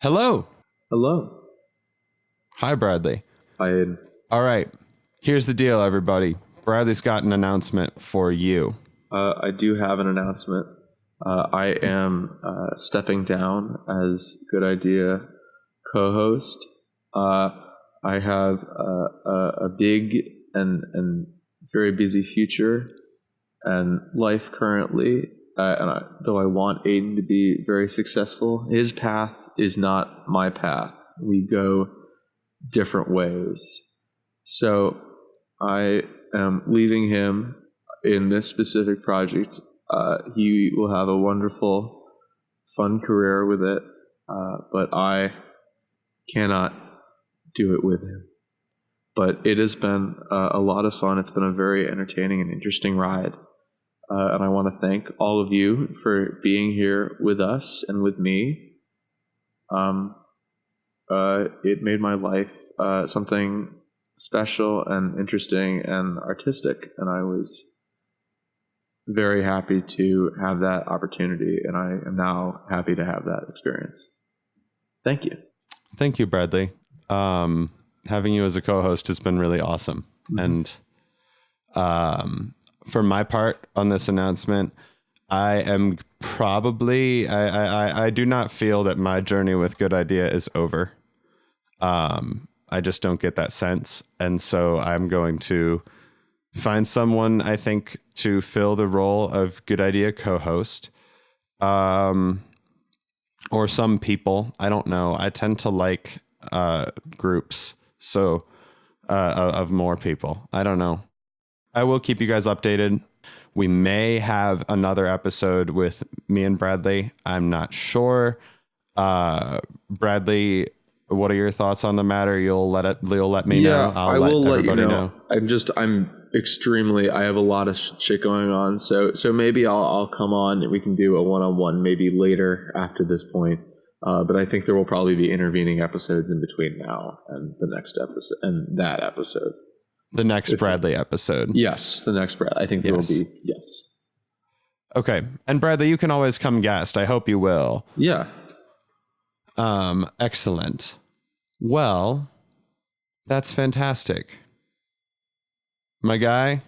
Hello. Hello. Hi, Bradley. I All right. Here's the deal, everybody. Bradley's got an announcement for you. I do have an announcement. I am stepping down as Good Idea co-host. I have a big and very busy future and life currently. Though I want Aiden to be very successful, his path is not my path. We go different ways. So I am leaving him in this specific project. He will have a wonderful, fun career with it, but I cannot do it with him. But it has been a lot of fun. It's been a very entertaining and interesting ride. And I want to thank all of you for being here with us and with me. It made my life something special and interesting and artistic, and I was very happy to have that opportunity, and I am now happy to have that experience. Thank you. Thank you, Bradley. Having you as a co-host has been really awesome. Mm-hmm. And for my part on this announcement, I am probably, I do not feel that my journey with Good Idea is over. I just don't get that sense. And so I'm going to find someone, I think, to fill the role of Good Idea co-host. Or some people, I don't know. I tend to like groups, so of more people. I don't know. I will keep you guys updated. We may have another episode with me and Bradley. I'm not sure. Bradley, what are your thoughts on the matter? You'll let me know. I will let you know. I have a lot of shit going on. So maybe I'll come on and we can do a one-on-one maybe later after this point. But I think there will probably be intervening episodes in between now and the next episode and that episode. The next Bradley episode. Yes, the next Brad. I think there will be, yes. Okay. And Bradley, you can always come guest. I hope you will. Yeah. Excellent. Well, that's fantastic. My guy,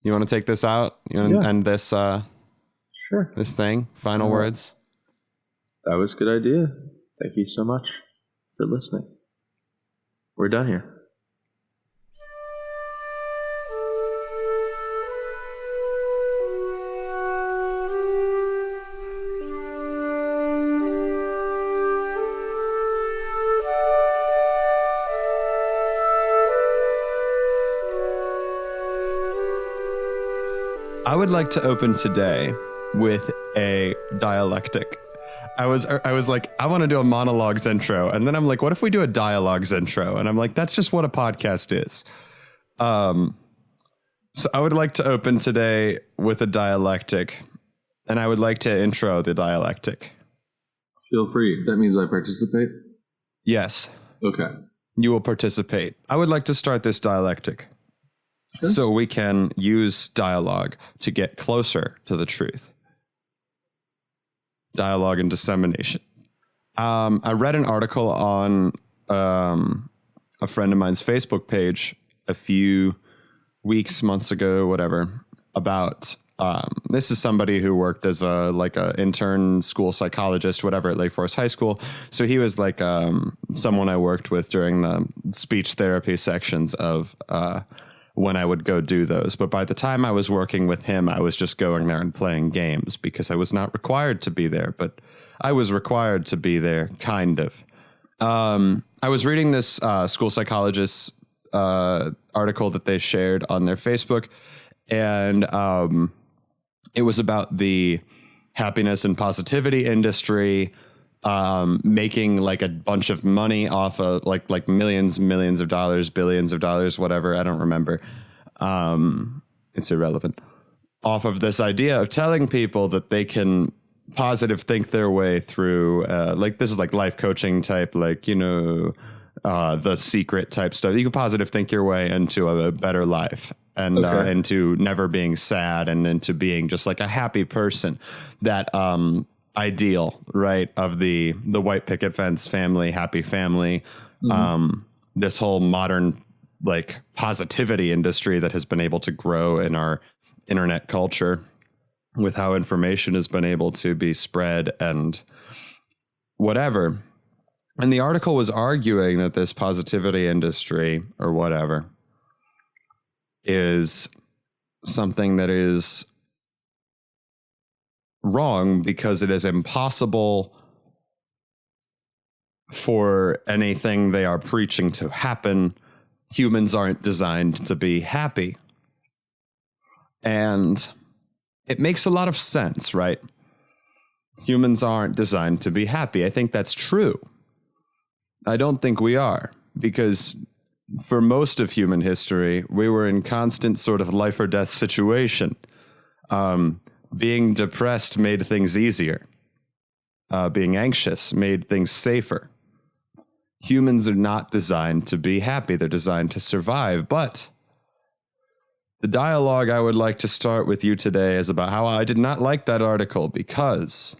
you want to take this out? You want to end this sure. This thing? Final words? That was a good idea. Thank you so much for listening. We're done here. I would like to open today with a dialectic. I was like, I want to do a monologues intro. And then I'm like, what if we do a dialogues intro? And I'm like, that's just what a podcast is. So I would like to open today with a dialectic. And I would like to intro the dialectic. Feel free. That means I participate? Yes. Okay. You will participate. I would like to start this dialectic. Sure. So we can use dialogue to get closer to the truth. Dialogue and dissemination. I read an article on a friend of mine's Facebook page a few months ago, whatever, about this is somebody who worked as a intern school psychologist, whatever, at Lake Forest High School. So he was like someone I worked with during the speech therapy sections of when I would go do those. But by the time I was working with him, I was just going there and playing games because I was not required to be there, but I was required to be there, kind of. I was reading this school psychologist's article that they shared on their Facebook, and it was about the happiness and positivity industry, making like a bunch of money off of like millions of dollars, billions of dollars, whatever. I don't remember. It's irrelevant. Off of this idea of telling people that they can positive think their way through, like this is like life coaching type, like, you know, The Secret type stuff. You can positive think your way into a better life and into never being sad and into being just like a happy person that ideal, right, of the white picket fence family, happy family, this whole modern like positivity industry that has been able to grow in our internet culture with how information has been able to be spread and whatever. And the article was arguing that this positivity industry or whatever is something that is wrong because it is impossible for anything they are preaching to happen. Humans aren't designed to be happy. And it makes a lot of sense, right? Humans aren't designed to be happy. I think that's true. I don't think we are, because for most of human history, we were in constant sort of life or death situation. Being depressed made things easier. Being anxious made things safer. Humans are not designed to be happy. They're designed to survive. But the dialogue I would like to start with you today is about how I did not like that article, because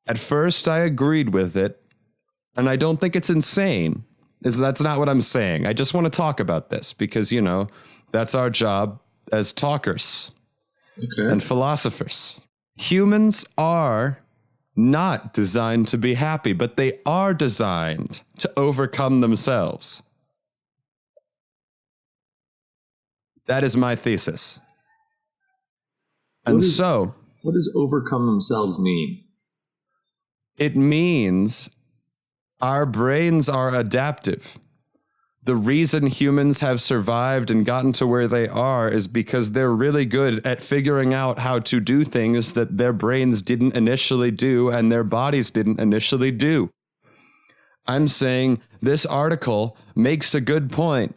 at first I agreed with it, and I don't think it's insane. That's not what I'm saying. I just want to talk about this because, you know, that's our job as talkers and philosophers. Humans are not designed to be happy, but they are designed to overcome themselves. That is my thesis. And what does overcome themselves mean? It means our brains are adaptive. The reason humans have survived and gotten to where they are is because they're really good at figuring out how to do things that their brains didn't initially do and their bodies didn't initially do. I'm saying this article makes a good point,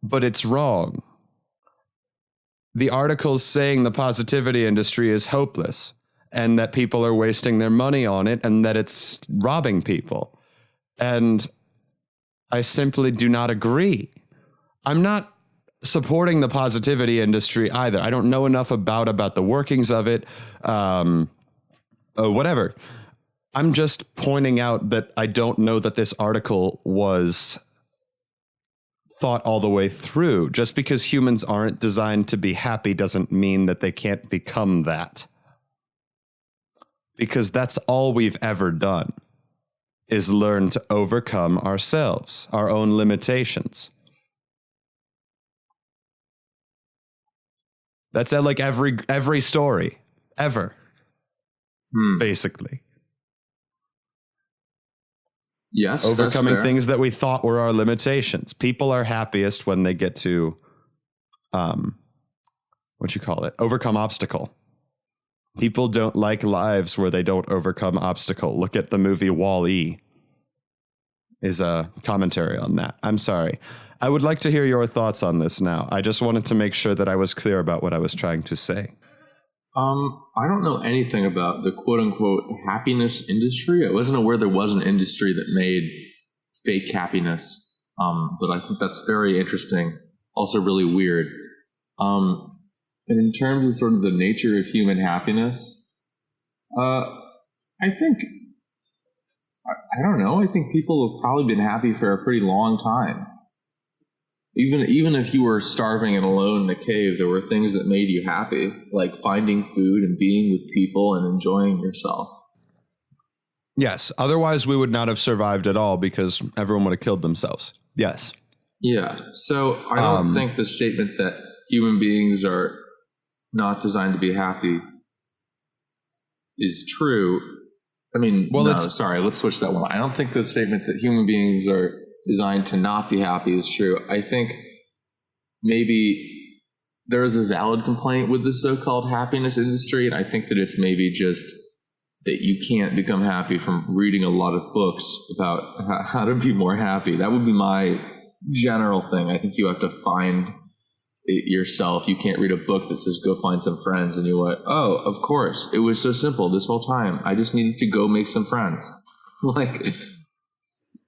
but it's wrong. The article's saying the positivity industry is hopeless and that people are wasting their money on it and that it's robbing people. And I simply do not agree. I'm not supporting the positivity industry either. I don't know enough about the workings of it, whatever. I'm just pointing out that I don't know that this article was thought all the way through. Just because humans aren't designed to be happy doesn't mean that they can't become that. Because that's all we've ever done, is learn to overcome ourselves, our own limitations. That's at like every story, ever, basically. Yes, overcoming things that we thought were our limitations. People are happiest when they get to, overcome obstacle. People don't like lives where they don't overcome obstacle. Look at the movie Wall-E. Is a commentary on that. I'm sorry. I would like to hear your thoughts on this now. I just wanted to make sure that I was clear about what I was trying to say. I don't know anything about the quote-unquote happiness industry. I wasn't aware there was an industry that made fake happiness, but I think that's very interesting, also really weird. And in terms of sort of the nature of human happiness, I think, I don't know, I think people have probably been happy for a pretty long time. Even if you were starving and alone in a cave, there were things that made you happy, like finding food and being with people and enjoying yourself. Yes. Otherwise, we would not have survived at all because everyone would have killed themselves. Yes. Yeah. So I don't think the statement that human beings are not designed to be happy is true. I mean, let's switch that one. I don't think the statement that human beings are designed to not be happy is true. I think maybe there is a valid complaint with the so-called happiness industry, and I think that it's maybe just that you can't become happy from reading a lot of books about how to be more happy. That would be my general thing. I think you have to find it yourself. You can't read a book that says go find some friends and you're like, oh, of course, it was so simple this whole time. I just needed to go make some friends.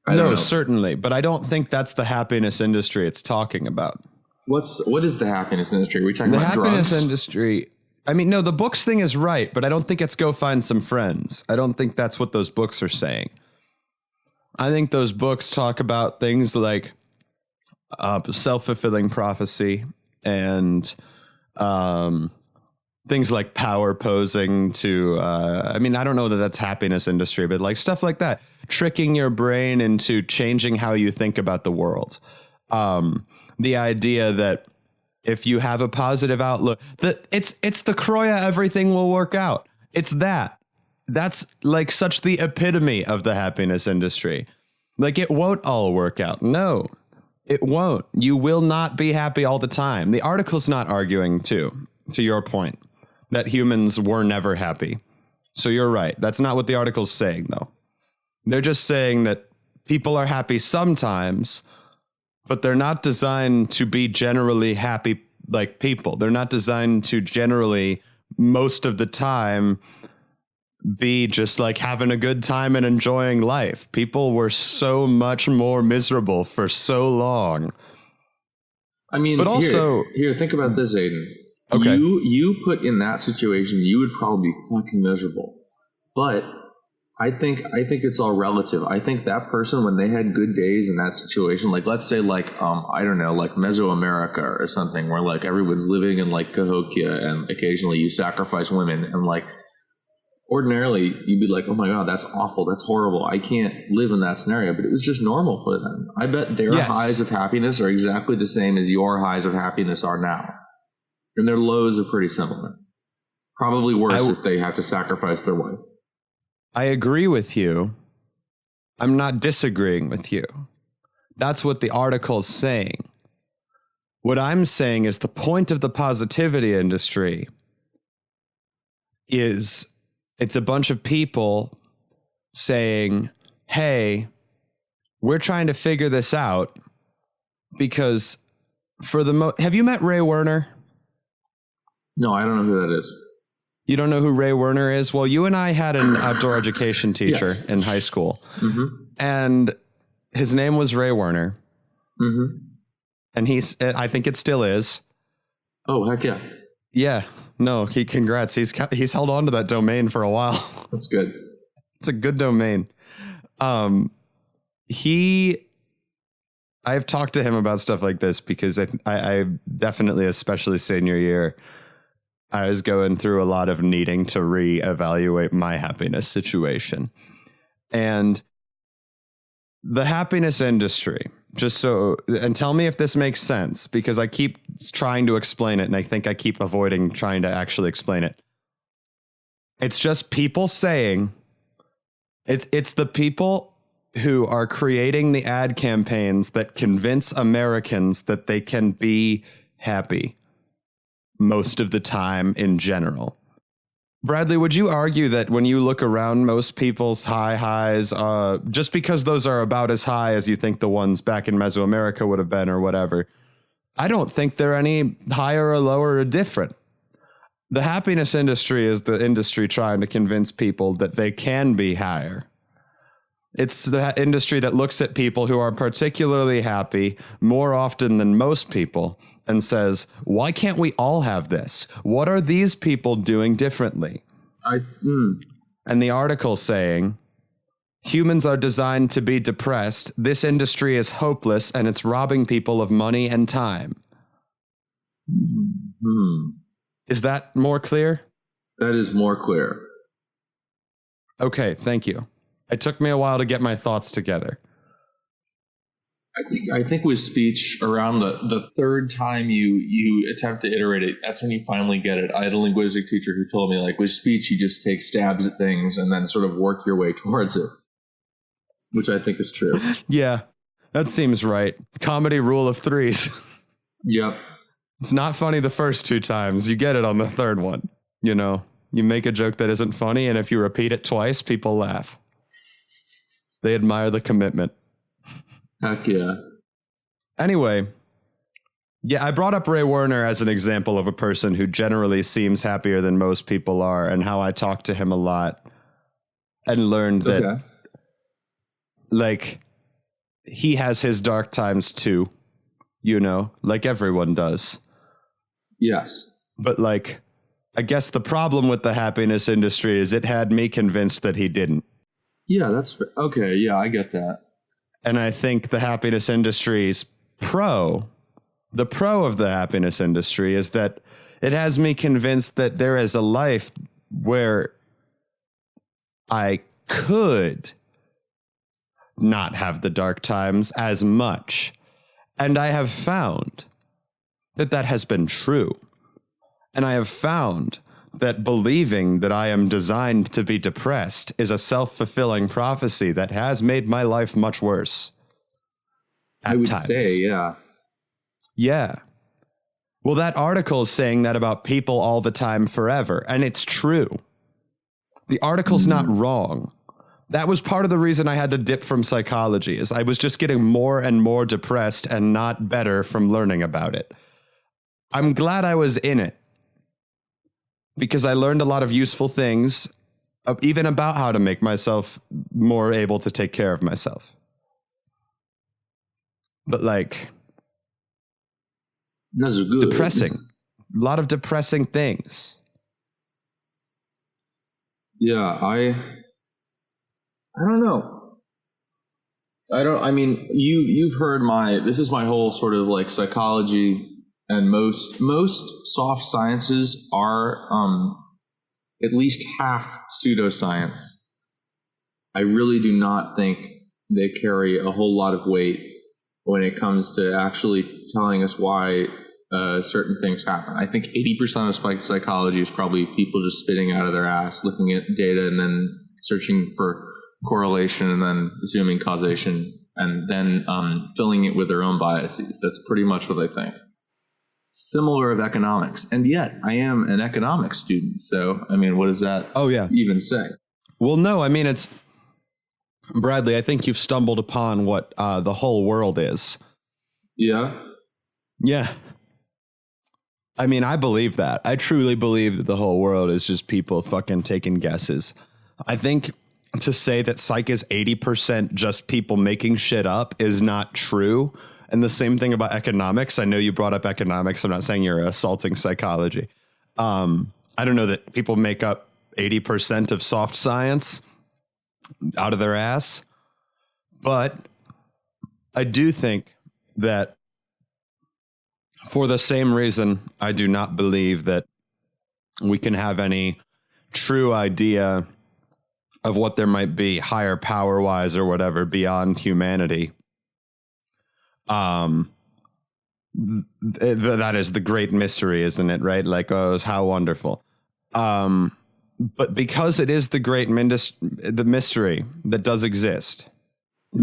No, certainly. But I don't think that's the happiness industry it's talking about. What is the happiness industry? Are we talking about drugs? The happiness industry, I mean, no, the books thing is right, but I don't think it's go find some friends. I don't think that's what those books are saying. I think those books talk about things like self-fulfilling prophecy and things like power posing to, I mean, I don't know that that's happiness industry, but like stuff like that, tricking your brain into changing how you think about the world. The idea that if you have a positive outlook, that it's the Croya, everything will work out. It's that. That's like such the epitome of the happiness industry. Like it won't all work out. No, it won't. You will not be happy all the time. The article's not arguing to your point, that humans were never happy. So you're right. That's not what the article's saying, though. They're just saying that people are happy sometimes, but they're not designed to be generally happy like people. They're not designed to generally, most of the time, be just like having a good time and enjoying life. People were so much more miserable for so long. I mean, but also here, think about this, Aiden. Okay. You put in that situation, you would probably be fucking miserable. But I think it's all relative. I think that person, when they had good days in that situation, like let's say like I don't know, like Mesoamerica or something, where like everyone's living in like Cahokia and occasionally you sacrifice women, and like ordinarily you'd be like, oh my God, that's awful, that's horrible, I can't live in that scenario. But it was just normal for them. I bet their highs of happiness are exactly the same as your highs of happiness are now. And their lows are pretty similar. Probably worse if they have to sacrifice their wife. I agree with you. I'm not disagreeing with you. That's what the article's saying. What I'm saying is the point of the positivity industry is it's a bunch of people saying, hey, we're trying to figure this out because for the have you met Ray Werner? No, I don't know who that is. You don't know who Ray Werner is? Well, you and I had an outdoor education teacher in high school. Mm-hmm. And his name was Ray Werner. Mm-hmm. And I think it still is. Oh, heck yeah. Yeah. No, congrats. He's held on to that domain for a while. That's good. It's a good domain. I've talked to him about stuff like this because I definitely, especially senior year, I was going through a lot of needing to reevaluate my happiness situation. And the happiness industry, and tell me if this makes sense, because I keep trying to explain it and I think I keep avoiding trying to actually explain it. It's just people saying, it's the people who are creating the ad campaigns that convince Americans that they can be happy most of the time in general. Bradley, would you argue that when you look around most people's highs, just because those are about as high as you think the ones back in Mesoamerica would have been or whatever, I don't think they're any higher or lower or different. The happiness industry is the industry trying to convince people that they can be higher. It's the industry that looks at people who are particularly happy more often than most people and says, why can't we all have this? What are these people doing differently? And the article saying, humans are designed to be depressed. This industry is hopeless and it's robbing people of money and time. Is that more clear? That is more clear. Okay, thank you. It took me a while to get my thoughts together. I think with speech, around the third time you attempt to iterate it, that's when you finally get it. I had a linguistic teacher who told me, like, with speech, you just take stabs at things and then sort of work your way towards it, which I think is true. Yeah, that seems right. Comedy rule of threes. Yep. It's not funny the first two times. You get it on the third one. You know, you make a joke that isn't funny, and if you repeat it twice, people laugh. They admire the commitment. Heck yeah. Anyway, yeah, I brought up Ray Werner as an example of a person who generally seems happier than most people are, and how I talked to him a lot and learned that, like, he has his dark times too, you know, like everyone does. Yes. But, like, I guess the problem with the happiness industry is it had me convinced that he didn't. Yeah, that's fair. Okay. Yeah, I get that. And I think the happiness industry's the pro of the happiness industry is that it has me convinced that there is a life where I could not have the dark times as much. And I have found that that has been true. And I have found that believing that I am designed to be depressed is a self-fulfilling prophecy that has made my life much worse. I would say, yeah. Yeah. Well, that article is saying that about people all the time forever, and it's true. The article's not wrong. That was part of the reason I had to dip from psychology, is I was just getting more and more depressed and not better from learning about it. I'm glad I was in it, because I learned a lot of useful things, even about how to make myself more able to take care of myself. But like, those are good. Depressing. A lot of depressing things. Yeah, I don't know. I mean, you've heard this is my whole sort of like psychology, and most soft sciences are at least half pseudoscience. I really do not think they carry a whole lot of weight when it comes to actually telling us why certain things happen. I think 80% of psychology is probably people just spitting out of their ass, looking at data and then searching for correlation and then assuming causation and then filling it with their own biases. That's pretty much what I think. Similar of economics. And yet I am an economics student. So, I mean, what does that even say? Well, no, I mean, it's Bradley, I think you've stumbled upon what the whole world is. Yeah. Yeah. I mean, I believe that. I truly believe that the whole world is just people fucking taking guesses. I think to say that psych is 80% just people making shit up is not true. And the same thing about economics. I know you brought up economics. I'm not saying you're assaulting psychology. I don't know that people make up 80% of soft science out of their ass. But I do think that for the same reason, I do not believe that we can have any true idea of what there might be higher power wise or whatever beyond humanity. That is the great mystery, isn't it? Right? Like, oh, how wonderful. But because it is the great the mystery that does exist,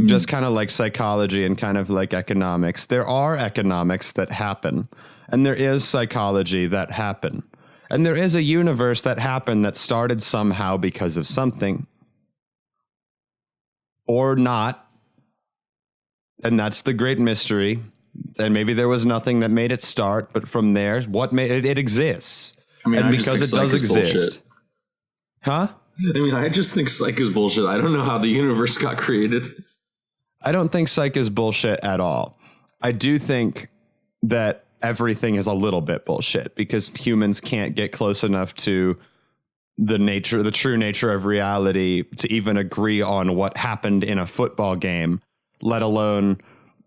just kind of like psychology and kind of like economics, there are economics that happen, and there is psychology that happen, and there is a universe that happened that started somehow because of something or not. And that's the great mystery. And maybe there was nothing that made it start, but from there, what made it exists? I mean, and because it does exist. Bullshit. Huh? I mean, I just think psych is bullshit. I don't know how the universe got created. I don't think psych is bullshit at all. I do think that everything is a little bit bullshit because humans can't get close enough to the true nature of reality to even agree on what happened in a football game, let alone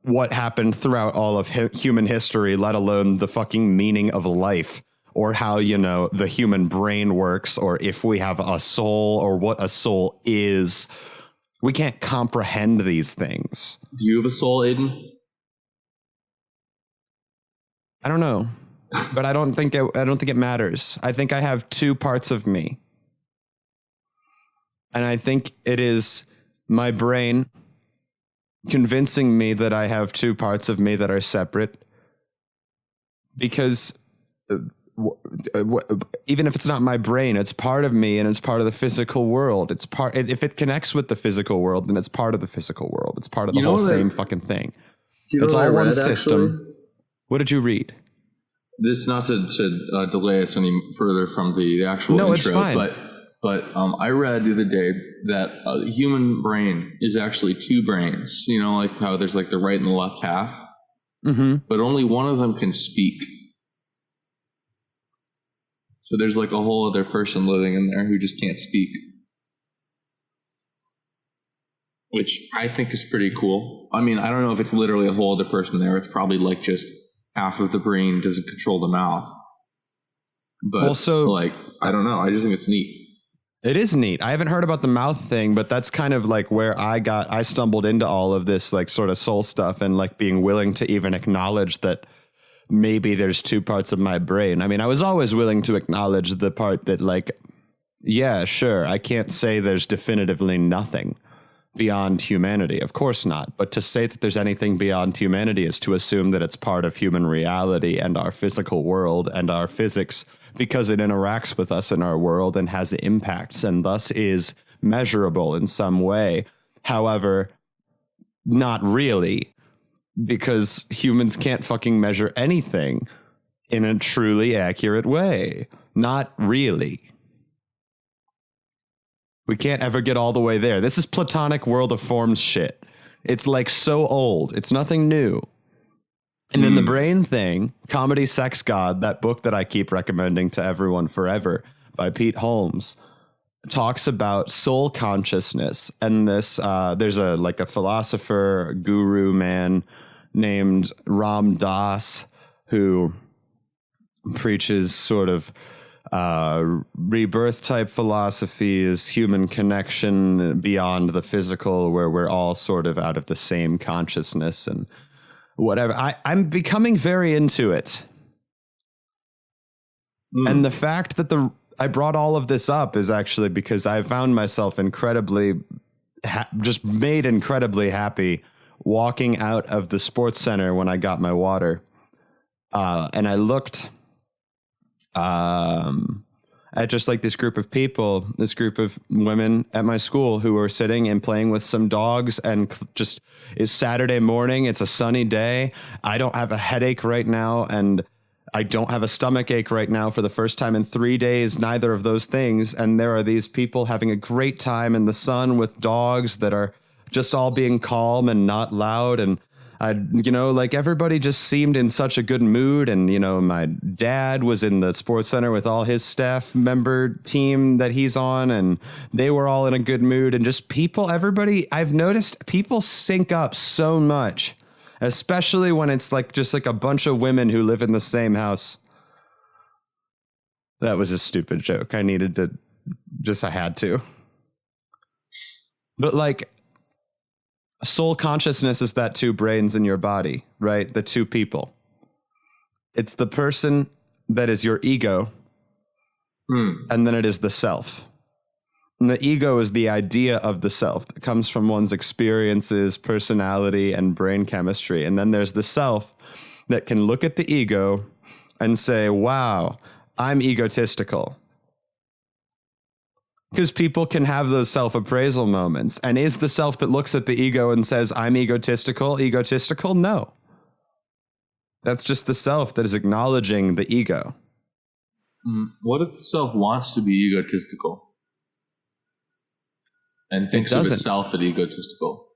what happened throughout all of human history, let alone the fucking meaning of life or how, the human brain works or if we have a soul or what a soul is. We can't comprehend these things. Do you have a soul, Aiden? I don't know, but I don't think it matters. I think I have two parts of me. And I think it is my brain convincing me that I have two parts of me that are separate, because even if it's not my brain, it's part of me and it's part of the physical world. If it connects with the physical world, then it's part of the physical world. It's part of the whole same fucking thing. It's all one system. Actually? What did you read? This, not to delay us any further from the actual intro, it's fine. But I read the other day that the human brain is actually two brains. Like how there's like the right and the left half, but only one of them can speak. So there's like a whole other person living in there who just can't speak, which I think is pretty cool. I mean, I don't know if it's literally a whole other person there. It's probably like just half of the brain doesn't control the mouth. But also, like, I don't know. I just think it's neat. It is neat. I haven't heard about the mouth thing, but that's kind of like where I stumbled into all of this like sort of soul stuff and like being willing to even acknowledge that maybe there's two parts of my brain. I mean, I was always willing to acknowledge the part that like, yeah, sure, I can't say there's definitively nothing beyond humanity. Of course not. But to say that there's anything beyond humanity is to assume that it's part of human reality and our physical world and our physics, because it interacts with us in our world and has impacts and thus is measurable in some way. However, not really, because humans can't fucking measure anything in a truly accurate way. Not really. We can't ever get all the way there. This is Platonic world of forms shit. It's like so old. It's nothing new. And then the brain thing, Comedy Sex God, that book that I keep recommending to everyone forever by Pete Holmes, talks about soul consciousness. And this, there's a philosopher, guru man named Ram Dass who preaches sort of rebirth type philosophies, human connection beyond the physical, where we're all sort of out of the same consciousness and whatever. I'm becoming very into it. And the fact that I brought all of this up is actually because I found myself just made incredibly happy walking out of the sports center when I got my water. And I looked at just like this group of people, this group of women at my school who were sitting and playing with some dogs, and just it's Saturday morning. It's a sunny day. I don't have a headache right now, and I don't have a stomach ache right now for the first time in 3 days, neither of those things. And there are these people having a great time in the sun with dogs that are just all being calm and not loud. And like everybody just seemed in such a good mood. And, my dad was in the sports center with all his staff member team that he's on, and they were all in a good mood. And just everybody, I've noticed people sync up so much, especially when it's like just like a bunch of women who live in the same house. That was a stupid joke. I had to. But like, soul consciousness is that two brains in your body, right? The two people. It's the person that is your ego, and then it is the self. And the ego is the idea of the self that comes from one's experiences, personality, and brain chemistry. And then there's the self that can look at the ego and say, wow, I'm egotistical. Because people can have those self-appraisal moments. And is the self that looks at the ego and says, I'm egotistical? No. That's just the self that is acknowledging the ego. What if the self wants to be egotistical and thinks of itself as egotistical?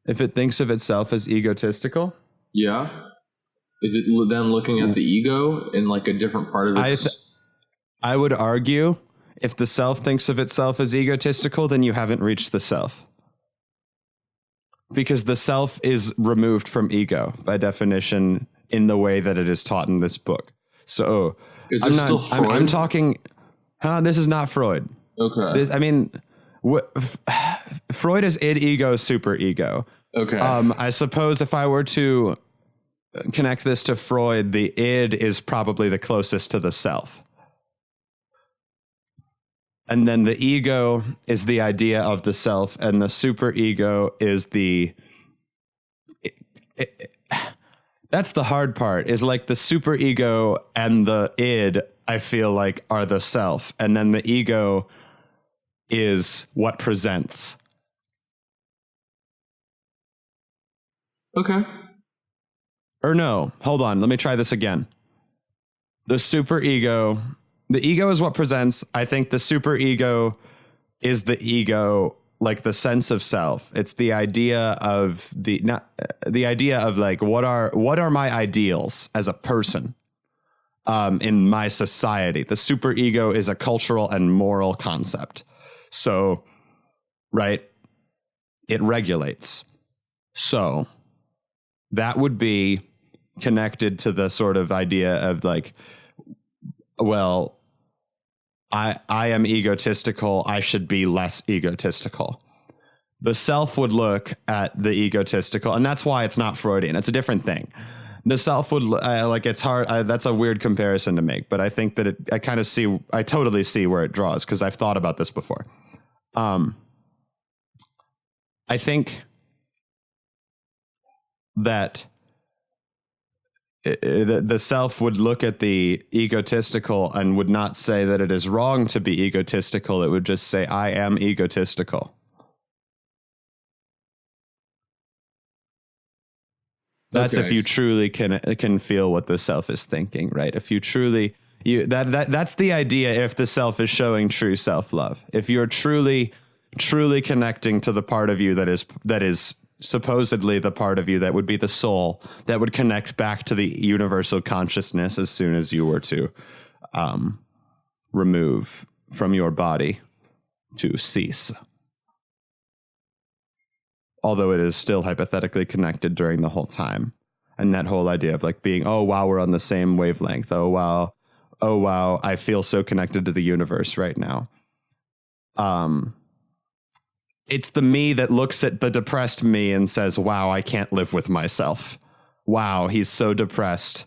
If it thinks of itself as egotistical? Yeah. Is it then looking at the ego in like a different part of its... I would argue... if the self thinks of itself as egotistical, then you haven't reached the self. Because the self is removed from ego, by definition, in the way that it is taught in this book. So, is this still Freud? I'm talking... this is not Freud. Okay. Freud is id, ego, super ego. Okay. I suppose if I were to connect this to Freud, the id is probably the closest to the self. And then the ego is the idea of the self, and the superego is that's the hard part, is like the superego and the id, I feel like, are the self. And then the ego is what presents. Okay. Or no, hold on. Let me try this again. The superego... the ego is what presents. I think the superego is the ego, like the sense of self. It's the idea of the idea of like, what are my ideals as a person? in my society. The superego is a cultural and moral concept. So, right, it regulates. So that would be connected to the sort of idea of like, well, I am egotistical, I should be less egotistical. The self would look at the egotistical, and that's why it's not Freudian. It's a different thing. The self would like, it's hard. That's a weird comparison to make, but I think that I totally see where it draws because I've thought about this before. I think that the self would look at the egotistical and would not say that it is wrong to be egotistical. It would just say, I am egotistical. That's if you truly can feel what the self is thinking, right? If you truly, that's the idea. If the self is showing true self-love, if you're truly connecting to the part of you that is supposedly the part of you that would be the soul, that would connect back to the universal consciousness as soon as you were to remove from your body to cease. Although it is still hypothetically connected during the whole time. And that whole idea of like being, oh, wow, we're on the same wavelength. Oh, wow, I feel so connected to the universe right now. It's the me that looks at the depressed me and says, wow, I can't live with myself. Wow, he's so depressed.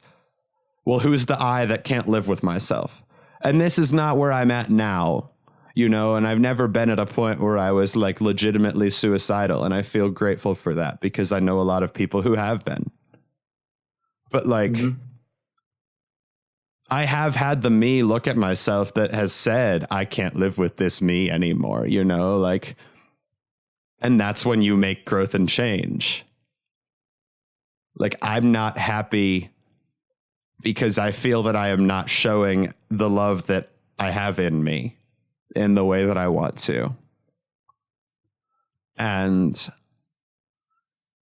Well, who's the I that can't live with myself? And this is not where I'm at now. You know, and I've never been at a point where I was like legitimately suicidal. And I feel grateful for that because I know a lot of people who have been. But like, I have had the me look at myself that has said, I can't live with this me anymore, you know, like, and that's when you make growth and change. Like, I'm not happy because I feel that I am not showing the love that I have in me in the way that I want to. And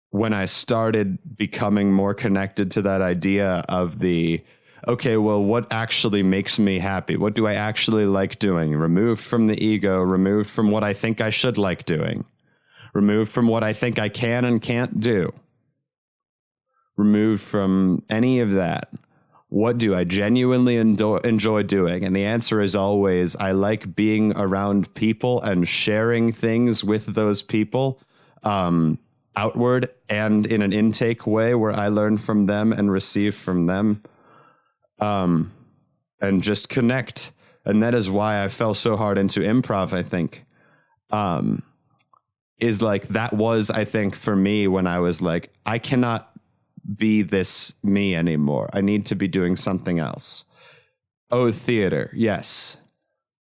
when I started becoming more connected to that idea of the, okay, well, what actually makes me happy? What do I actually like doing? Removed from the ego, removed from what I think I should like doing, removed from what I think I can and can't do, removed from any of that. What do I genuinely enjoy doing? And the answer is always, I like being around people and sharing things with those people, outward and in an intake way where I learn from them and receive from them, and just connect. And that is why I fell so hard into improv, I think, is like, that was, I think, for me when I was like, I cannot be this me anymore. I need to be doing something else. Oh, theater. Yes.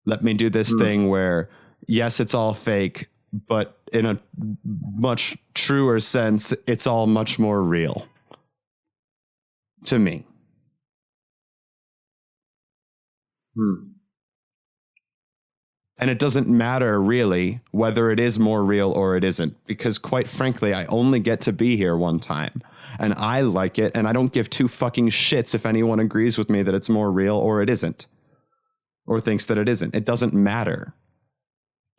Let me do this thing where, yes, it's all fake, but in a much truer sense, it's all much more real to me. And it doesn't matter really whether it is more real or it isn't, because quite frankly, I only get to be here one time. And I like it, and I don't give two fucking shits if anyone agrees with me that it's more real or it isn't, or thinks that it isn't. It doesn't matter.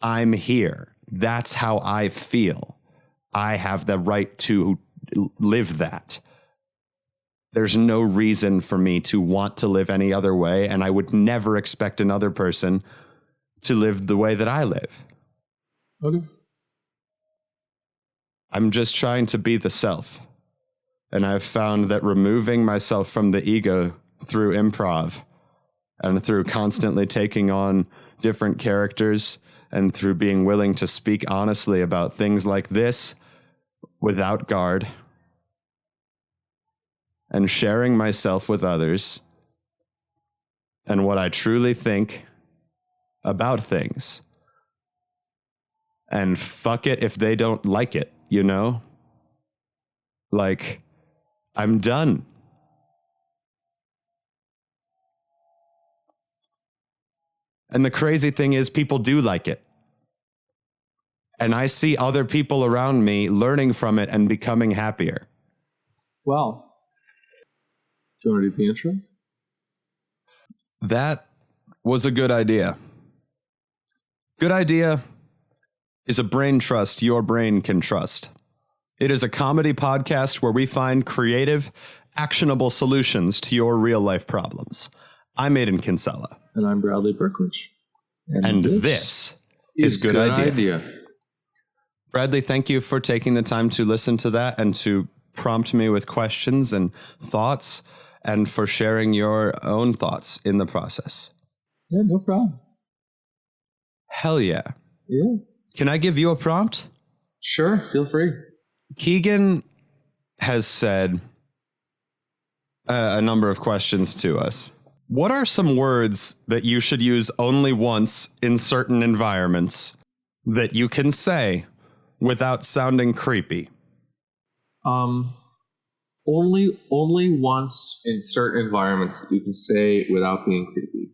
I'm here. That's how I feel. I have the right to live that. There's no reason for me to want to live any other way, and I would never expect another person to live the way that I live. Okay. I'm just trying to be the self. And I've found that removing myself from the ego through improv and through constantly taking on different characters and through being willing to speak honestly about things like this without guard and sharing myself with others and what I truly think about things. And fuck it if they don't like it, you know? Like, I'm done. And the crazy thing is, people do like it. And I see other people around me learning from it and becoming happier. Well, do you want to do the intro? That was a good idea. Good idea is a brain trust your brain can trust. It is a comedy podcast where we find creative, actionable solutions to your real-life problems. I'm Aiden Kinsella. And I'm Bradley Berkowitz. And this is Good Idea. Bradley, thank you for taking the time to listen to that and to prompt me with questions and thoughts, and for sharing your own thoughts in the process. Yeah, no problem. Hell yeah. Yeah. Can I give you a prompt? Sure, feel free. Keegan has said a number of questions to us. What are some words that you should use only once in certain environments that you can say without sounding creepy? Only once in certain environments that you can say without being creepy.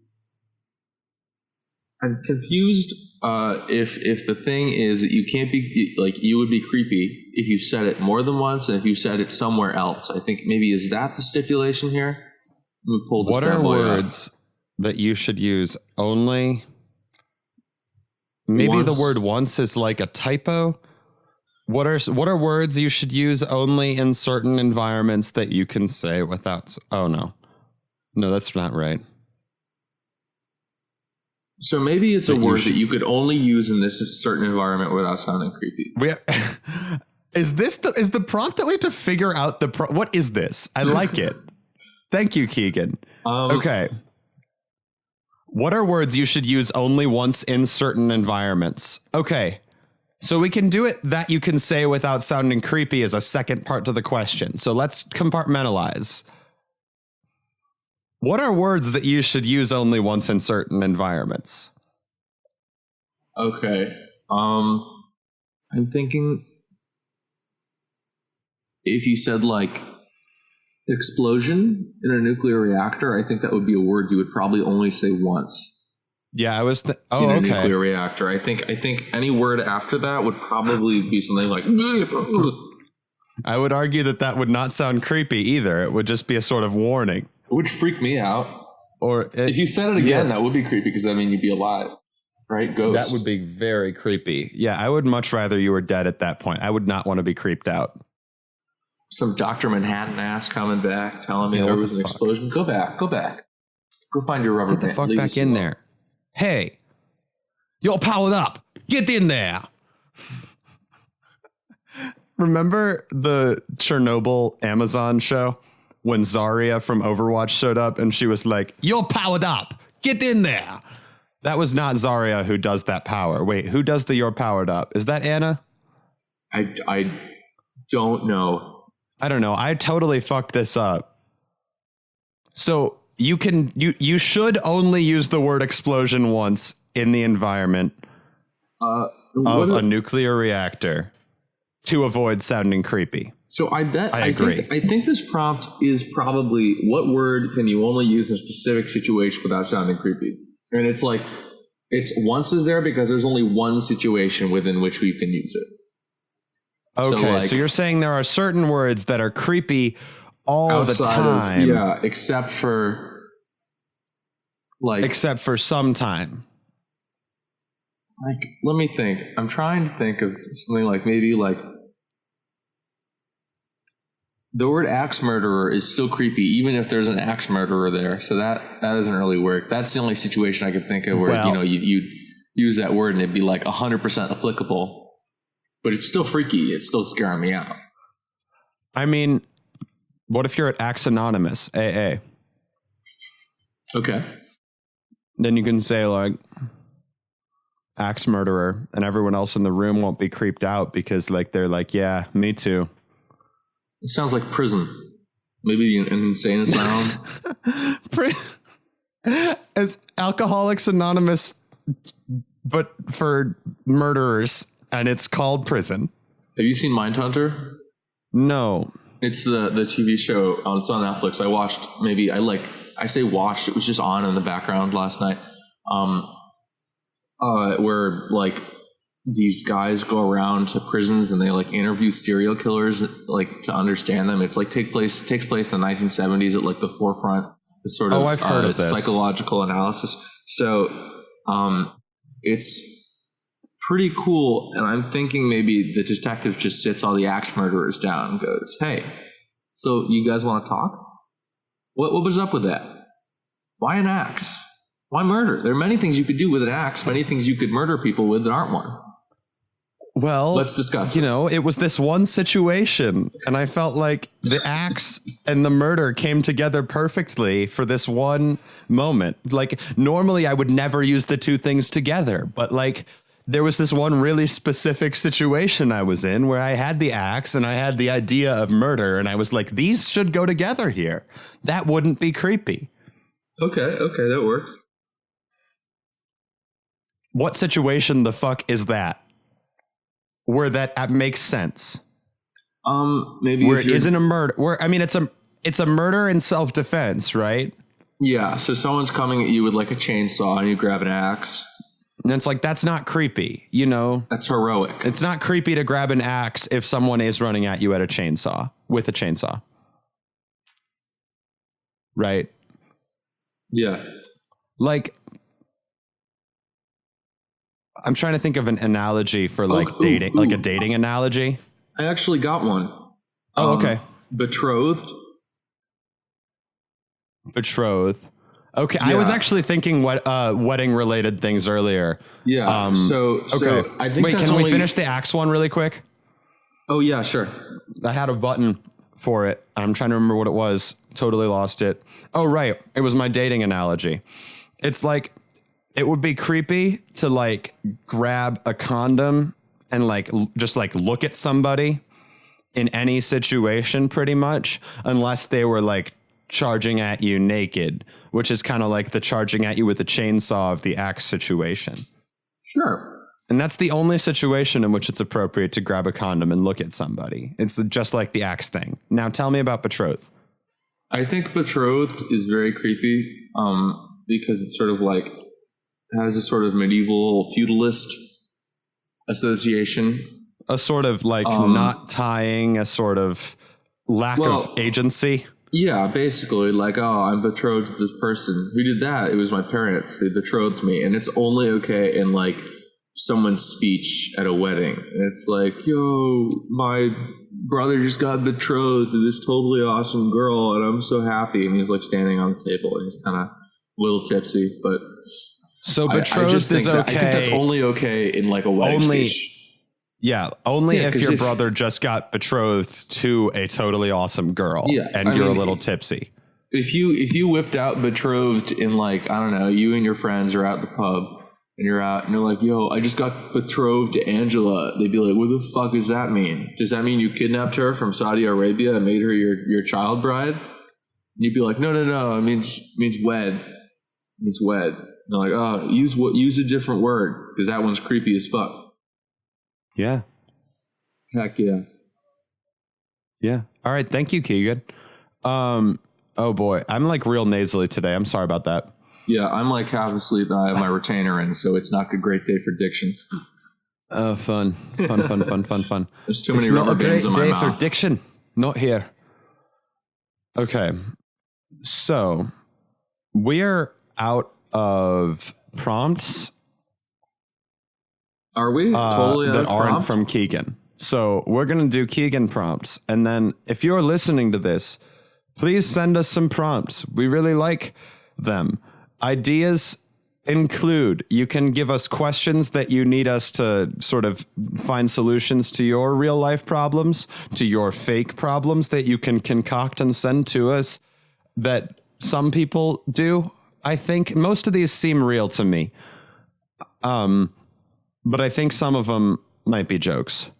I'm confused if the thing is that you can't be, like, you would be creepy if you said it more than once and if you said it somewhere else. I think maybe, is that the stipulation here? Let me pull this What are words that you should use only? Maybe once. The word once is like a typo. What are words you should use only in certain environments that you can say without? Oh, no, that's not right. So maybe it's a word that you could only use in this certain environment without sounding creepy. Is the prompt that we have to figure out what is this? I like it. Thank you, Keegan. Okay. What are words you should use only once in certain environments? Okay. So we can do it that you can say without sounding creepy as a second part to the question. So let's compartmentalize. What are words that you should use only once in certain environments? Okay. I'm thinking if you said like explosion in a nuclear reactor, I think that would be a word you would probably only say once. Yeah, I was in a nuclear reactor. I think any word after that would probably be something like I would argue that would not sound creepy either. It would just be a sort of warning. It would freak me out. Or if you said it again, that would be creepy because, I mean, you'd be alive, right? Ghost. That would be very creepy. Yeah, I would much rather you were dead at that point. I would not want to be creeped out. Some Dr. Manhattan ass coming back, telling me there was an explosion. Go back. Go find your rubber band. Get the fuck back in there. Hey, you're powered up. Get in there. Remember the Chernobyl Amazon show? When Zarya from Overwatch showed up and she was like, you're powered up. Get in there. That was not Zarya who does that power. Wait, who does the you're powered up? Is that Anna? I don't know. I don't know. I totally fucked this up. So you should only use the word explosion once in the environment of a nuclear reactor to avoid sounding creepy. So I agree. I think this prompt is probably what word can you only use in a specific situation without sounding creepy? And it's like, it's once is there because there's only one situation within which we can use it. Okay, so you're saying there are certain words that are creepy all the time. Except for some time. Like, let me think. I'm trying to think of something like maybe like the word axe murderer is still creepy, even if there's an axe murderer there. So that doesn't really work. That's the only situation I could think of where, you'd use that word and it'd be like 100% applicable. But it's still freaky. It's still scaring me out. I mean, what if you're at Axe Anonymous, AA? Okay. Then you can say like axe murderer and everyone else in the room won't be creeped out because like they're like, yeah, me too. It sounds like prison. Maybe an insane asylum. It's Alcoholics Anonymous, but for murderers, and it's called prison. Have you seen Mindhunter? No. It's the TV show. It's on Netflix. I watched I say watched. It was just on in the background last night. Where like these guys go around to prisons and they like interview serial killers like to understand them. It's like takes place in the 1970s at like the forefront sort of I've heard of this. psychological analysis. So it's pretty cool. And I'm thinking maybe the detective just sits all the axe murderers down and goes, hey, so you guys want to talk? What was up with that? Why an axe? Why murder? There are many things you could do with an axe, many things you could murder people with that aren't one. Well, let's discuss you this. know, it was this one situation, and I felt like the axe and the murder came together perfectly for this one moment. Like, normally I would never use the two things together, but like, there was this one really specific situation I was in where I had the axe and I had the idea of murder, and I was like, these should go together here. That wouldn't be creepy. Okay, that works. What situation the fuck is that? Where that makes sense. Maybe where it isn't a murder. Where I mean, it's a murder in self-defense, right? Yeah. So someone's coming at you with like a chainsaw, and you grab an axe. And it's like, that's not creepy, you know. That's heroic. It's not creepy to grab an axe if someone is running at you at a chainsaw with a chainsaw, right? Yeah. Like, I'm trying to think of an analogy for like dating, like a dating analogy. I actually got one. Oh, okay. Betrothed. Okay, Yeah. I was actually thinking wedding related things earlier. Yeah. So okay. I think. Wait, that's can we finish the axe one really quick? Oh yeah, sure. I had a button for it. I'm trying to remember what it was. Totally lost it. Oh, right. It was my dating analogy. It's like, it would be creepy to like grab a condom and like just like look at somebody in any situation pretty much, unless they were like charging at you naked, which is kind of like the charging at you with the chainsaw of the axe situation. Sure. And that's the only situation in which it's appropriate to grab a condom and look at somebody. It's just like the axe thing. Now tell me about betrothed. I think betrothed is very creepy because it's sort of like has a sort of medieval feudalist association. A sort of like not tying, a sort of lack of agency. Yeah, basically like, oh, I'm betrothed to this person. Who did that? It was my parents. They betrothed me. And it's only okay in like someone's speech at a wedding. And it's like, yo, my brother just got betrothed to this totally awesome girl and I'm so happy. And he's like standing on the table and he's kind of a little tipsy, but so betrothed is okay. I think that's only okay in like a wedding speech. Yeah, only if your brother just got betrothed to a totally awesome girl and you're a little tipsy. If you whipped out betrothed in like, I don't know, you and your friends are at the pub and you're out and you're like, yo, I just got betrothed to Angela. They'd be like, what the fuck does that mean? Does that mean you kidnapped her from Saudi Arabia and made her your child bride? And you'd be like, no, it means wed. It means wed. And they're like, oh, use a different word because that one's creepy as fuck. Yeah. Heck yeah. Yeah. All right. Thank you, Keegan. Oh boy. I'm like real nasally today. I'm sorry about that. Yeah. I'm like half asleep. I have my retainer in, so it's not a great day for diction. Oh, fun. There's too many rubber bands in my mouth. For diction. Not here. Okay. So we're out of prompts. Are we totally that aren't from Keegan? So we're going to do Keegan prompts. And then if you're listening to this, please send us some prompts. We really like them. Ideas include, you can give us questions that you need us to sort of find solutions to your real life problems, to your fake problems that you can concoct and send to us that some people do. I think most of these seem real to me. But I think some of them might be jokes.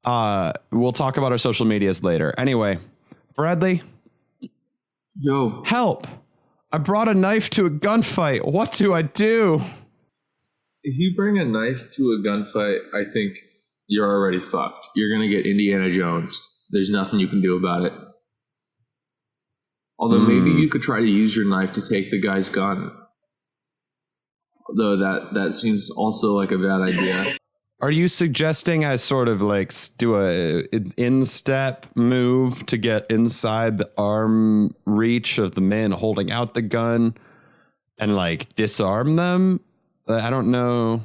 We'll talk about our social medias later. Anyway, Bradley. Yo. Help. I brought a knife to a gunfight. What do I do? If you bring a knife to a gunfight, I think you're already fucked. You're going to get Indiana Jones. There's nothing you can do about it. Although maybe you could try to use your knife to take the guy's gun. Though that seems also like a bad idea. Are you suggesting I sort of like do an instep move to get inside the arm reach of the man holding out the gun and like disarm them? I don't know.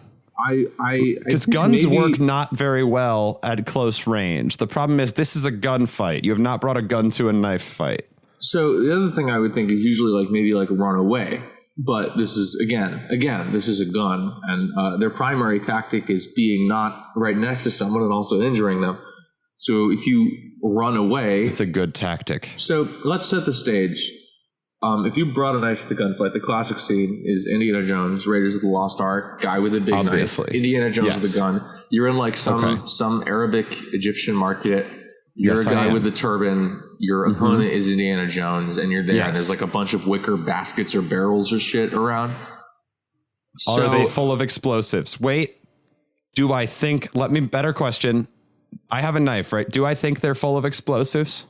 Because guns work not very well at close range. The problem is this is a gunfight. You have not brought a gun to a knife fight. So the other thing I would think is usually like maybe like run away. But this is, again, this is a gun, and their primary tactic is being not right next to someone and also injuring them. So if you run away... It's a good tactic. So let's set the stage. If you brought a knife to the gunfight, the classic scene is Indiana Jones, Raiders of the Lost Ark, guy with a big knife, Indiana Jones with a gun. You're in like some Arabic Egyptian market. You're a guy with the turban. Your opponent is Indiana Jones, and you're there. And there's like a bunch of wicker baskets or barrels or shit around. So, are they full of explosives? Wait, do I think? Better question. I have a knife, right? Do I think they're full of explosives?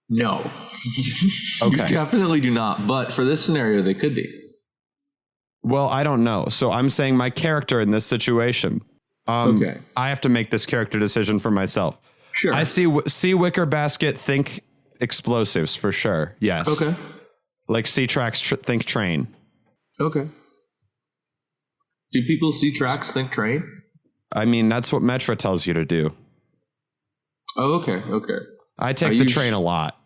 No. Okay. You definitely do not. But for this scenario, they could be. Well, I don't know. So I'm saying my character in this situation. I have to make this character decision for myself. Sure. I see wicker basket, think explosives for sure. Yes. Okay. Like see tracks, think train. Okay. Do people see tracks, think train? I mean, that's what Metra tells you to do. Oh, okay. Okay. I take the train a lot.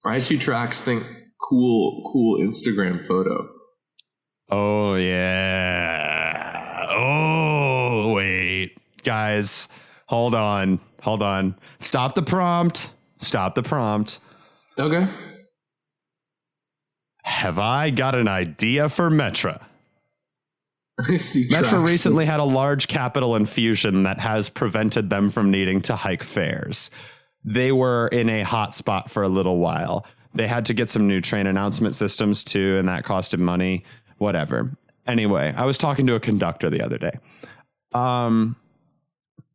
I see tracks, think cool Instagram photo. Oh, yeah. Oh, wait. Guys. Hold on. Stop the prompt. Okay. Have I got an idea for Metra? Metra tracks. recently had a large capital infusion that has prevented them from needing to hike fares. They were in a hot spot for a little while. They had to get some new train announcement systems too, and that costed money. Whatever. Anyway, I was talking to a conductor the other day.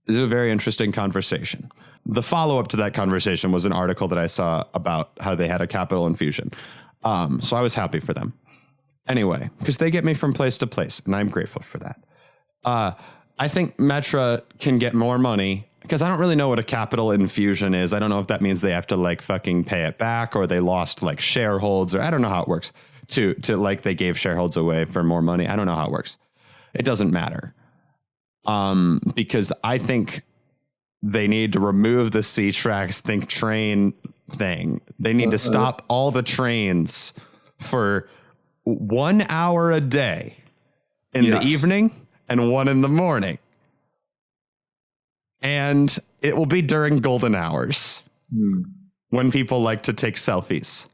This is a very interesting conversation. The follow-up to that conversation was an article that I saw about how they had a capital infusion. So I was happy for them. Anyway, because they get me from place to place, and I'm grateful for that. I think Metra can get more money, because I don't really know what a capital infusion is. I don't know if that means they have to like fucking pay it back, or they lost like shareholds, or I don't know how it works. To like they gave shareholds away for more money. I don't know how it works. It doesn't matter. Because I think they need to remove the C-Tracks think train thing. They need to stop all the trains for 1 hour a day in the evening and 1 in the morning. And it will be during golden hours when people like to take selfies.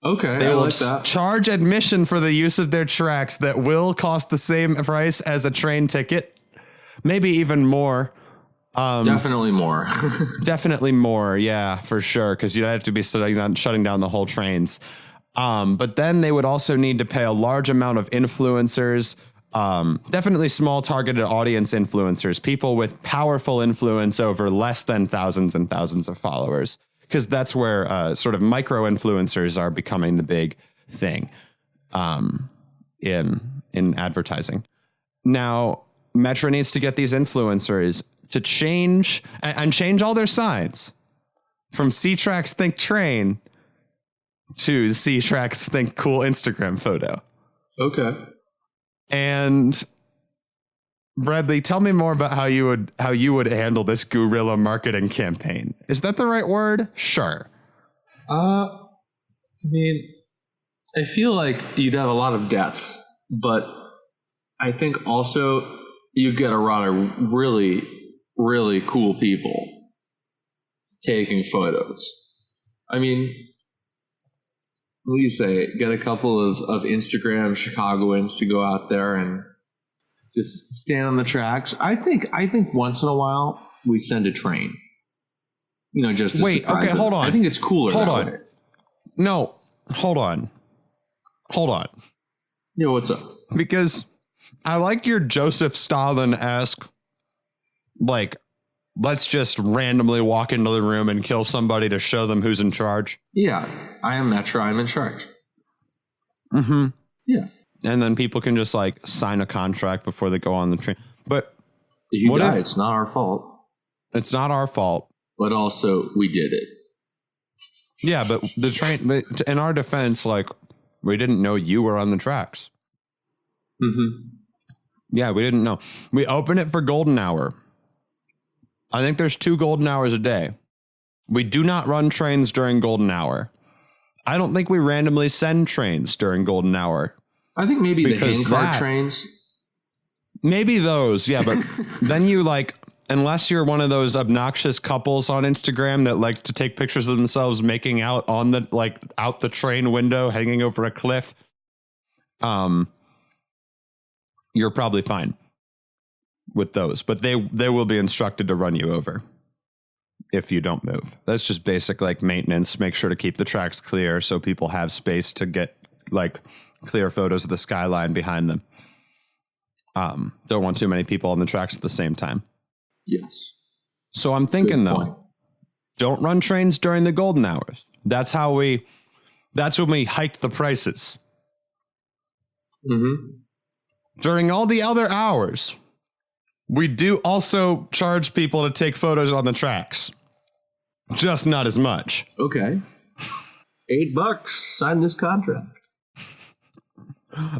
Okay, they I will like that. Charge admission for the use of their tracks that will cost the same price as a train ticket. Maybe even more. Definitely more. Definitely more, yeah, for sure, because you'd have to be shutting down the whole trains. But then they would also need to pay a large amount of influencers, definitely small targeted audience influencers, people with powerful influence over less than thousands and thousands of followers, because that's where sort of micro influencers are becoming the big thing in advertising. Now, Metra needs to get these influencers to change all their signs from C-Tracks Think Train to C-Tracks Think Cool Instagram Photo. Okay. And Bradley, tell me more about how you would handle this guerrilla marketing campaign. Is that the right word? Sure. I mean, I feel like you'd have a lot of depth, but I think also you get a lot of really, really cool people taking photos. I mean, what do you say? Get a couple of Instagram Chicagoans to go out there and just stand on the tracks. I think once in a while we send a train. Just to surprise them. Hold on. I think it's cooler. Hold on. Way. No, hold on. Yeah, what's up? Because I like your Joseph Stalin-esque, like, let's just randomly walk into the room and kill somebody to show them who's in charge. Yeah, I am Metra. I'm in charge. Mm-hmm. Yeah. And then people can just like sign a contract before they go on the train. But If you die, it's not our fault. It's not our fault. But also, we did it. Yeah, but the train, but in our defense, like, we didn't know you were on the tracks. Mm-hmm. Yeah, we didn't know. We open it for golden hour. I think there's 2 golden hours a day. We do not run trains during golden hour. I don't think we randomly send trains during golden hour. I think maybe the handcart trains. Maybe those, yeah, but then you like, unless you're one of those obnoxious couples on Instagram that like to take pictures of themselves making out on the, like, out the train window, hanging over a cliff, you're probably fine with those, but they will be instructed to run you over if you don't move. That's just basic like maintenance. Make sure to keep the tracks clear so people have space to get like clear photos of the skyline behind them. Don't want too many people on the tracks at the same time. Yes. So I'm thinking though, don't run trains during the golden hours. That's when we hiked the prices. Mm-hmm. During all the other hours, we do also charge people to take photos on the tracks. Just not as much. Okay. $8. Sign this contract.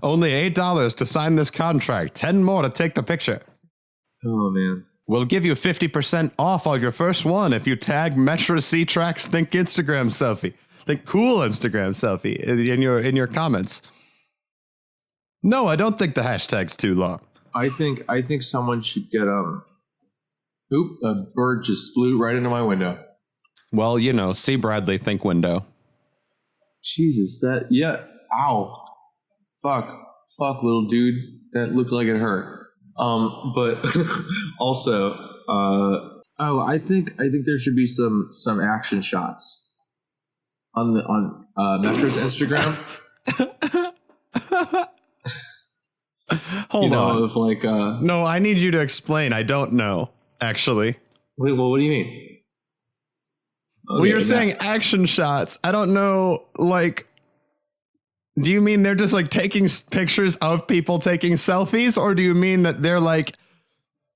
Only $8 to sign this contract. 10 more to take the picture. Oh, man. We'll give you 50% off on your first one if you tag Metra C Tracks Think Instagram Selfie. Think cool Instagram selfie in your comments. No, I don't think the hashtag's too long. I think someone should get Oop! A bird just flew right into my window. Well, you know, C Bradley think window. Jesus, ow. Fuck, little dude. That looked like it hurt. But also, I think there should be some action shots on Metra's Instagram. Hold on. Of like, no, I need you to explain. I don't know, actually. Wait, well, what do you mean? Well, you're saying action shots. I don't know, like, do you mean they're just like taking pictures of people taking selfies? Or do you mean that they're like,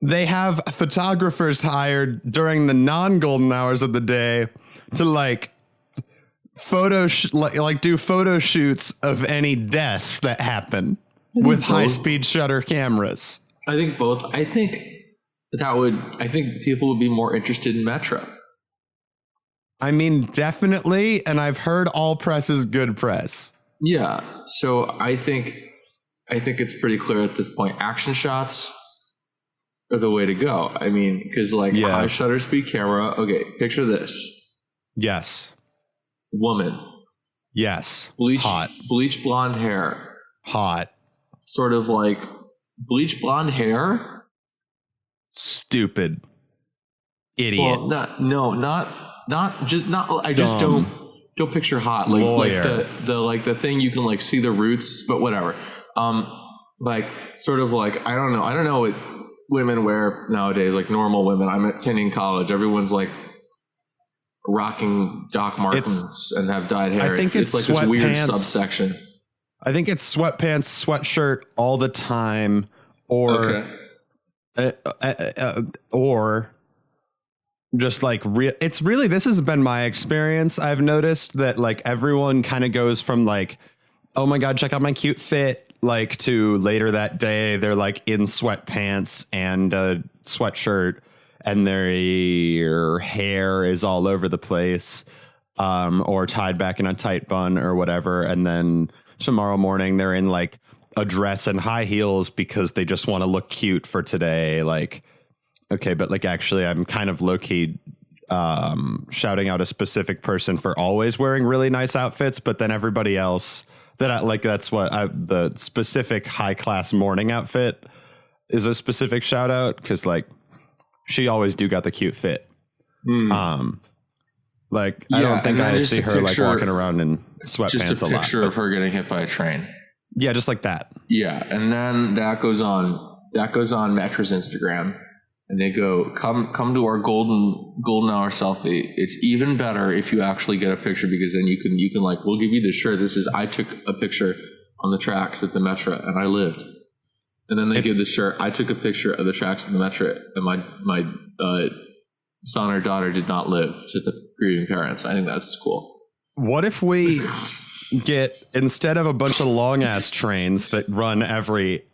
they have photographers hired during the non-golden hours of the day to like do photo shoots of any deaths that happen with high-speed shutter cameras? I think both. I think people would be more interested in Metra. I mean, definitely, and I've heard all press is good press. Yeah, so I think it's pretty clear at this point. Action shots are the way to go. I mean, because high shutter speed camera. Okay, picture this. Yes. Woman. Yes. Hot. Bleach blonde hair. Hot. Sort of like bleach blonde hair. Stupid. Idiot. Well, not just I just don't picture hot like the thing you can like see the roots, but whatever. Like sort of like I don't know what women wear nowadays, like normal women. I'm attending college. Everyone's like rocking Doc Martens and have dyed hair. I think it's like this weird subsection. I think it's sweatpants, sweatshirt all the time, or just like it's really, this has been my experience. I've noticed that like everyone kind of goes from like, oh my God, check out my cute fit, like to later that day they're like in sweatpants and a sweatshirt and their hair is all over the place, or tied back in a tight bun or whatever. And then tomorrow morning they're in like a dress and high heels because they just want to look cute for today. Like, okay, but like actually I'm kind of low-key shouting out a specific person for always wearing really nice outfits, but then everybody else that I like, that's what the specific high-class morning outfit is a specific shout out, because like she always do got the cute fit. Like I don't think I see her like walking around in sweatpants a lot. Just a picture of her getting hit by a train. Yeah, just like that. Yeah, and then that goes on Metra's Instagram. And they go, come to our golden hour selfie. It's even better if you actually get a picture, because then you can like, we'll give you the shirt. This is, I took a picture on the tracks at the Metra and I lived. And then they give the shirt. I took a picture of the tracks in the Metra, and my son or daughter did not live to the grieving parents. I think that's cool. What if we get, instead of a bunch of long ass trains that run every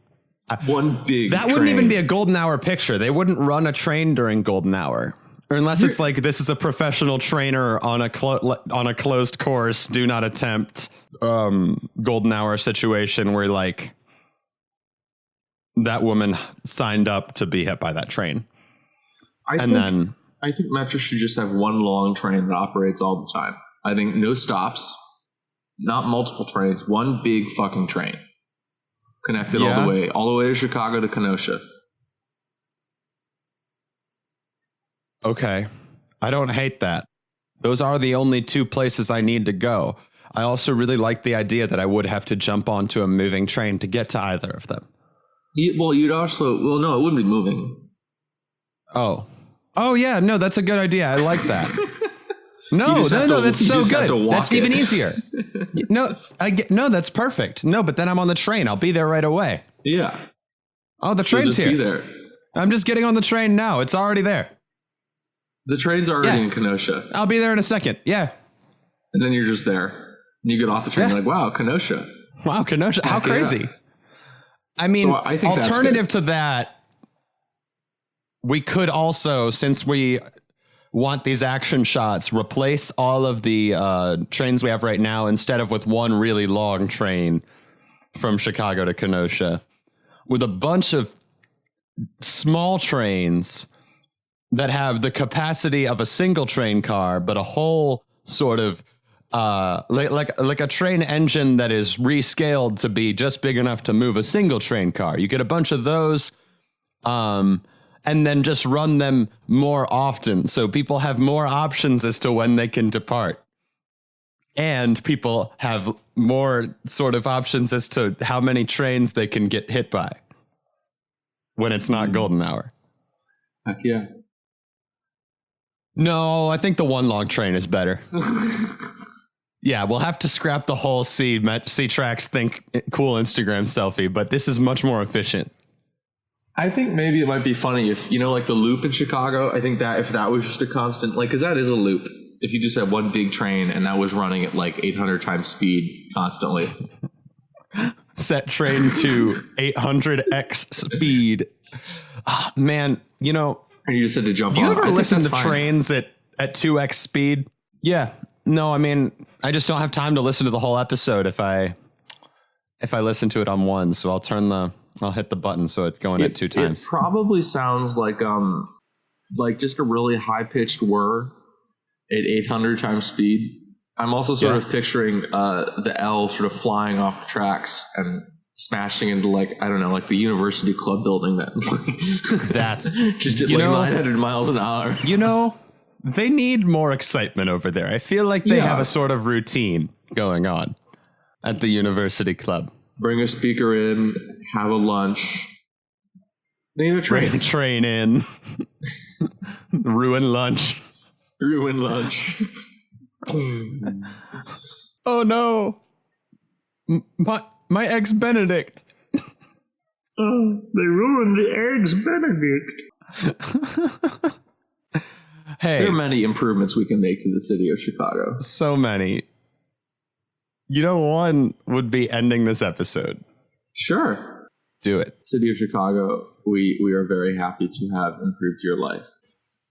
one big that train. Wouldn't even be a golden hour picture. They wouldn't run a train during golden hour. Or unless it's like, this is a professional trainer on a closed course, do not attempt golden hour situation where like that woman signed up to be hit by that train. I think Metra should just have one long train that operates all the time. I think no stops, not multiple trains, one big fucking train connected all the way to Chicago to Kenosha. Okay. I don't hate that. Those are the only two places I need to go. I also really like the idea that I would have to jump onto a moving train to get to either of them. No, it wouldn't be moving. Oh, yeah. No, that's a good idea. I like that. No, that's so good. That's even easier. No, that's perfect. No, but then I'm on the train. I'll be there right away. Yeah. Oh, the train's here. Be there. I'm just getting on the train now. It's already there. The train's already in Kenosha. I'll be there in a second. Yeah. And then you're just there. And you get off the train, you're like, wow, Kenosha. Wow, Kenosha. How crazy. Yeah. I mean, I think alternative to that, we could also, since we want these action shots, replace all of the trains we have right now, instead of with one really long train from Chicago to Kenosha, with a bunch of small trains that have the capacity of a single train car, but a whole sort of like a train engine that is rescaled to be just big enough to move a single train car. You get a bunch of those, and then just run them more often, so people have more options as to when they can depart, and people have more sort of options as to how many trains they can get hit by when it's not golden hour. Heck yeah. No, I think the one long train is better. Yeah, we'll have to scrap the whole C-Tracks think cool Instagram selfie, but this is much more efficient. I think maybe it might be funny if, like the loop in Chicago, I think that if that was just a constant, like, because that is a loop. If you just had one big train and that was running at like 800 times speed constantly. Set train to 800x speed. Oh, man, And you just had to jump on. Do you ever listen to trains at 2x speed? Yeah. No, I mean, I just don't have time to listen to the whole episode if I listen to it on one. So I'll hit the button so it's going at 2 times. It probably sounds like just a really high pitched whir at 800 times speed. I'm also sort of picturing the L sort of flying off the tracks and smashing into like the University Club building that's just at 900 miles an hour. They need more excitement over there. I feel like they have a sort of routine going on at the University Club. Bring a speaker in, have a lunch. They need a train. Bring a train in. Ruin lunch. Ruin lunch. Oh no. My eggs Benedict. Oh, they ruined the eggs Benedict. Hey, there are many improvements we can make to the city of Chicago. So many. One would be ending this episode. Sure. Do it. City of Chicago, we are very happy to have improved your life.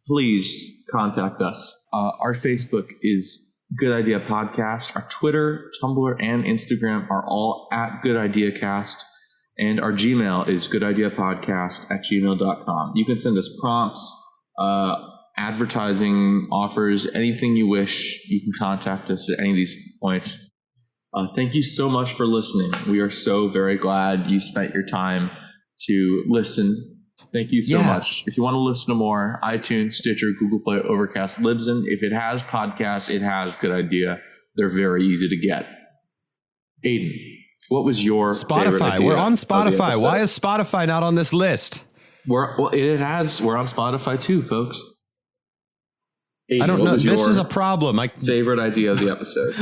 Please contact us. Our Facebook is Good Idea Podcast. Our Twitter, Tumblr, and Instagram are all at Good Idea Cast. And our Gmail is goodideapodcast@gmail.com. You can send us prompts, advertising offers, anything you wish. You can contact us at any of these points. Thank you so much for listening. We are so very glad you spent your time to listen. Thank you so much. If you want to listen to more, iTunes, Stitcher, Google Play, Overcast, Libsyn. If it has podcasts, it has Good Idea. They're very easy to get. Aiden, what was your favorite idea? We're on Spotify. Why is Spotify not on this list? We're on Spotify too, folks. Aiden, I don't know. This is a problem. Favorite idea of the episode.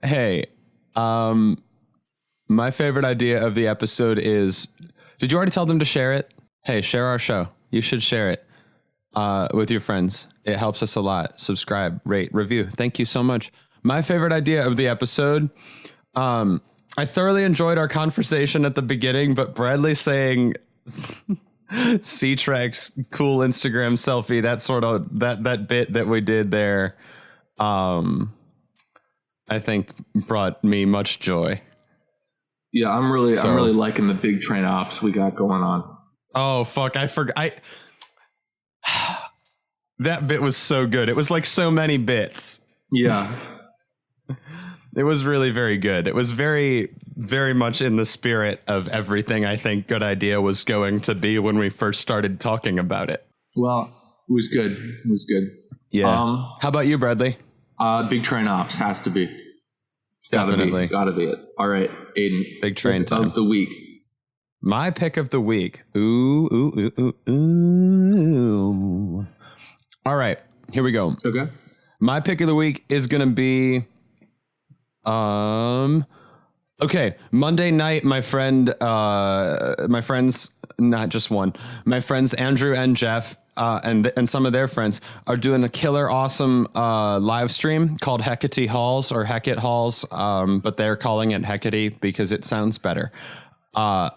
Hey, My favorite idea of the episode is, did you already tell them to share it? Hey, share our show. You should share it with your friends. It helps us a lot. Subscribe, rate, review. Thank you so much. My favorite idea of the episode, I thoroughly enjoyed our conversation at the beginning, but Bradley saying C-Trek's cool Instagram selfie, that sort of that bit that we did there, I think brought me much joy. Yeah, I'm really liking the big train ops we got going on. Oh fuck, I forgot. That bit was so good. It was like so many bits. Yeah. It was really very good. It was very, very much in the spirit of everything I think Good Idea was going to be when we first started talking about it. Well, it was good. It was good. Yeah. How about you, Bradley? Big train ops has to be. It's Definitely. Gotta be it. All right, Aiden. Big train time. Of the week. My pick of the week. Ooh. All right, here we go. Okay. My pick of the week is going to be... Okay, Monday night, my friends, not just one, my friends Andrew and Jeff, and some of their friends are doing a killer awesome live stream called Hecate Halls or Hecate Halls, but they're calling it Hecate because it sounds better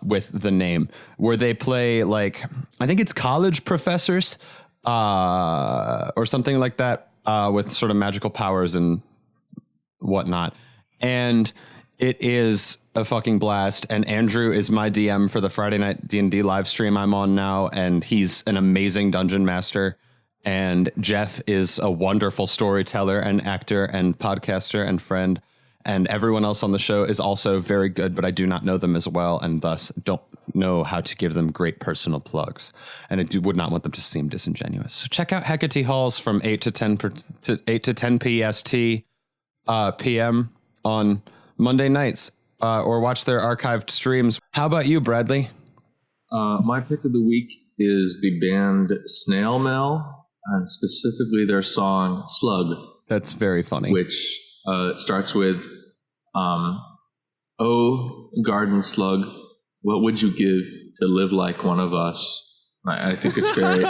with the name, where they play like, I think it's college professors or something like that with sort of magical powers and whatnot. And it is a fucking blast. And Andrew is my DM for the Friday night D&D live stream I'm on now. And he's an amazing dungeon master. And Jeff is a wonderful storyteller and actor and podcaster and friend. And everyone else on the show is also very good, but I do not know them as well. And thus don't know how to give them great personal plugs. And I would not want them to seem disingenuous. So check out Hecate Halls from 8 to 10 PST PM on Monday nights, or watch their archived streams. How about you, Bradley? My pick of the week is the band Snail Mail, and specifically their song Slug. That's very funny. Which starts with, "Oh, garden slug, what would you give to live like one of us?" I think it's very...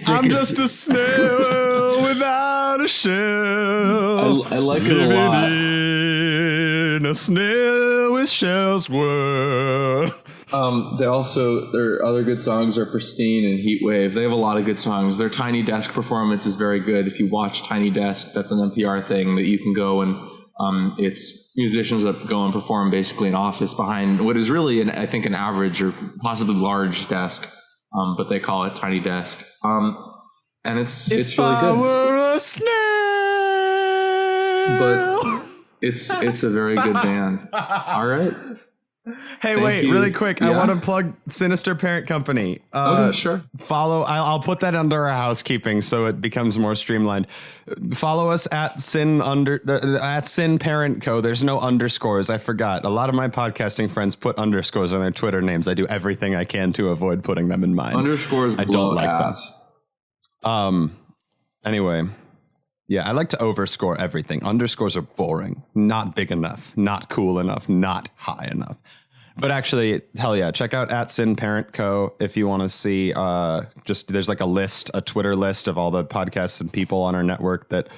I'm just a snail without a shell. I like it a lot. In a snail with shells world. Their other good songs are Pristine and Heatwave. They have a lot of good songs. Their Tiny Desk performance is very good. If you watch Tiny Desk, that's an NPR thing that you can go and it's musicians that go and perform basically an office behind what is really, I think, an average or possibly large desk, but they call it Tiny Desk. And it's really good. If I were a snail. But it's a very good band. All right. Hey, wait, really quick. Yeah? I want to plug Sinister Parent Company. Okay, sure. Follow. I'll put that under our housekeeping so it becomes more streamlined. Follow us at Sin Parent Co. There's no underscores. I forgot. A lot of my podcasting friends put underscores on their Twitter names. I do everything I can to avoid putting them in mine. Underscores. I don't like them. Anyway. Yeah, I like to overscore everything. Underscores are boring, not big enough, not cool enough, not high enough. But actually, hell yeah, check out at Sin Parent Co. if you want to see there's like a Twitter list of all the podcasts and people on our network that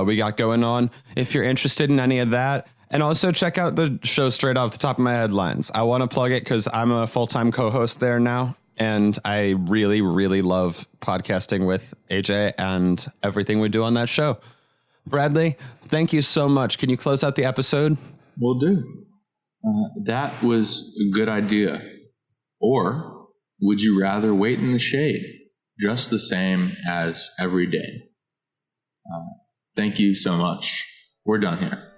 we got going on. If you're interested in any of that. And also check out the show Straight Off the Top of My Headlines. I want to plug it because I'm a full-time co-host there now. And I really, really love podcasting with AJ and everything we do on that show. Bradley, thank you so much. Can you close out the episode? Will do. That was a good idea. Or would you rather wait in the shade just the same as every day? Thank you so much. We're done here.